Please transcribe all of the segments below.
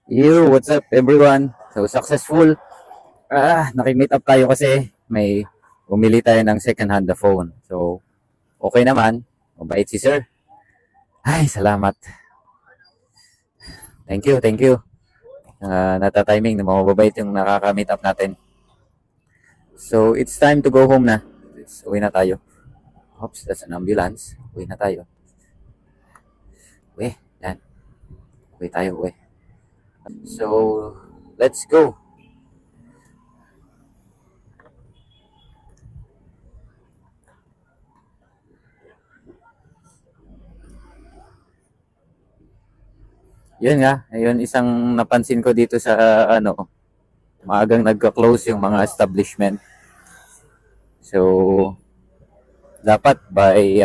Yo, what's up everyone? So successful. Nakimit up tayo kasi may bumili tayo ng second hand na phone. So okay naman. Mabait si sir. Ay, salamat. Thank you, thank you. Nata-timing na mababait yung nakaka-meet up natin. So it's time to go home na. Uwi na tayo. Oops, that's an ambulance. Uwi na tayo. Uwi, yan. Uwi tayo, uwi. So, let's go. Yun nga, ayun isang napansin ko dito sa maagang nagka-close yung mga establishment. So, dapat by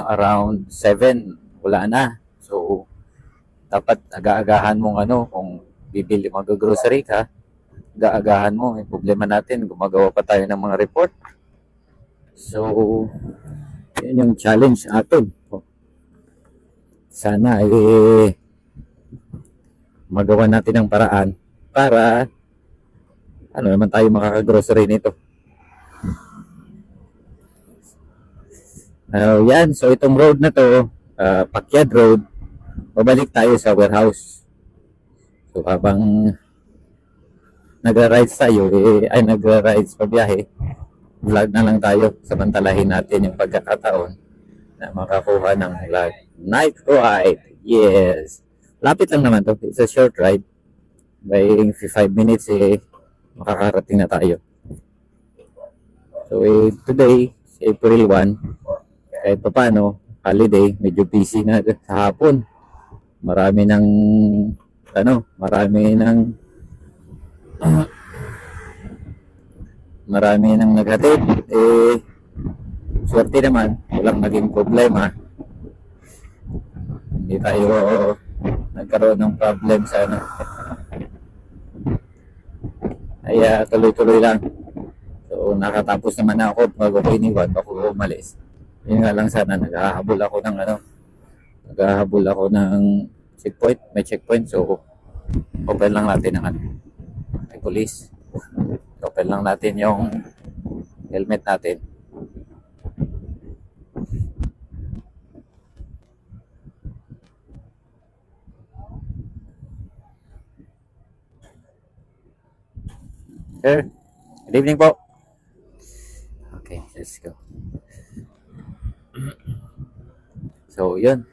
around 7 wala na. So, dapat aga-agahan mong kung bibili mag-grocery ka, aga-agahan mo. Yung problema natin, gumagawa pa tayo ng mga report. So, yun yung challenge atin. Sana magawa natin ng paraan para naman tayo makaka-grocery nito. Yan, so itong road na to, Pakyad Road, babalik tayo sa warehouse. So habang nagra-rides tayo, nagra-rides pa biyahe, vlog na lang tayo, samantalahin natin yung pagkakataon na makakuha ng night ride. Yes, lapit lang naman to, it's a short ride. By 5 minutes makakarating na tayo. So today, April 1, kahit pa paano, holiday, medyo busy na sa hapon. Marami nang naghatid. Swerte naman, walang naging problema. Hindi tayo nagkaroon ng problem sa Kaya tuloy-tuloy lang. So nakatapos naman ako bago ko iniwan, bago umalis. Yun nga lang, sana naghahabol ako ng checkpoint, may checkpoint. So open lang natin ang may police. Open lang natin yung helmet natin. Sir, good evening po. Okay, let's go. So yun,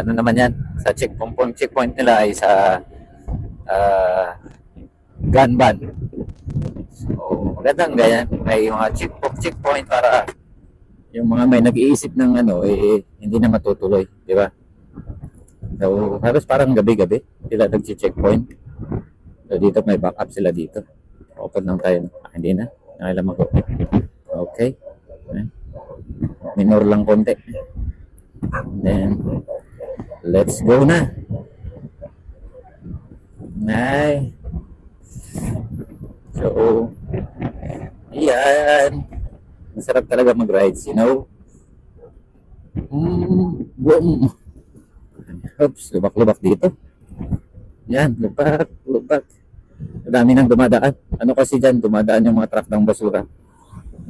naman yan, sa checkpoint nila ay sa gun ban. So magandang ganyan, may mga checkpoint para yung mga may nag-iisip ng hindi na matutuloy, di ba? So halos parang gabi-gabi sila nag-checkpoint. So dito may backup sila dito. Open lang tayo. Hindi na. Nakailam ako. Okay. Minor lang konti. Then, let's go na. Ay. So, yan. Masarap talaga mag-rides, you know? Boom. Oops, lubak-lubak dito. Yan, lubak. Dami nang dumadaan. Kasi dyan, dumadaan yung mga truck ng basura.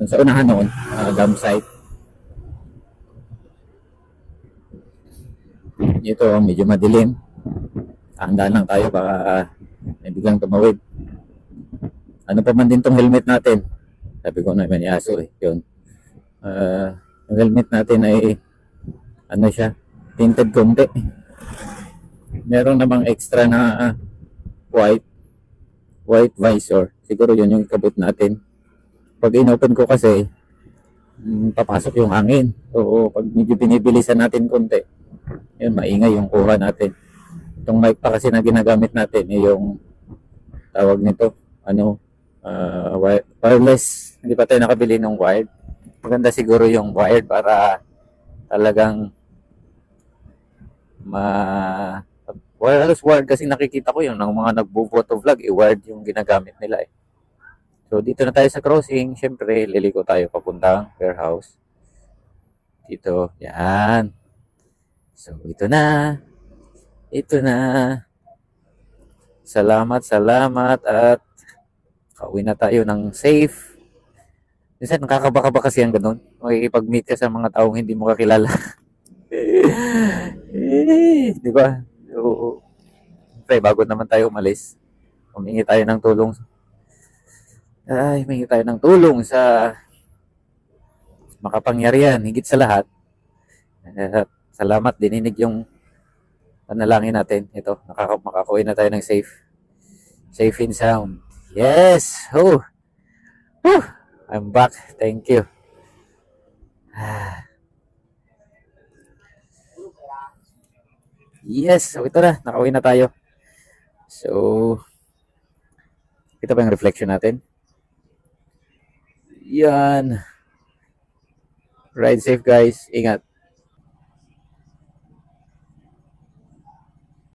Sa unahan noon, dump site. Ito, medyo madilim. Handaan lang tayo baka may biglang tumawid. Ano pa man din tong helmet natin? Sabi ko na may aso yun. Ang helmet natin ay siya, tinted konti. Meron namang extra na white visor. Siguro yun yung ikabot natin. Pag inopen ko kasi, papasok yung hangin. So pag medyo binibilisan natin konti, yun, maingay yung kuha natin. Itong mic pa kasi na ginagamit natin, yung tawag nito, wireless. Hindi pa tayo nakabili ng wired. Maganda siguro yung wired para talagang wireless wired kasi nakikita ko yung mga nagbo-photo vlog, wired yung ginagamit nila . So dito na tayo sa crossing. Syempre liliko tayo papuntang warehouse. Dito, yan. So ito na. Ito na. Salamat at pauwi na tayo ng safe. Minsan nakakabaka kasi ang ganun. Makikipag-meet ka sa mga taong hindi mo kakilala. Di ba? Oo. Siyempre, bago naman tayo umalis, humingi tayo ng tulong. Humingi tayo ng tulong sa makapangyarihan. Higit sa lahat, salamat, dininig yung panalangin natin. Ito, makakauwi na tayo ng safe. Safe and sound. Yes! Oh! Whew! I'm back. Thank you. Yes! So, ito na. Nakauwi na tayo. So, ito ba yung reflection natin? Yan. Ride safe, guys. Ingat.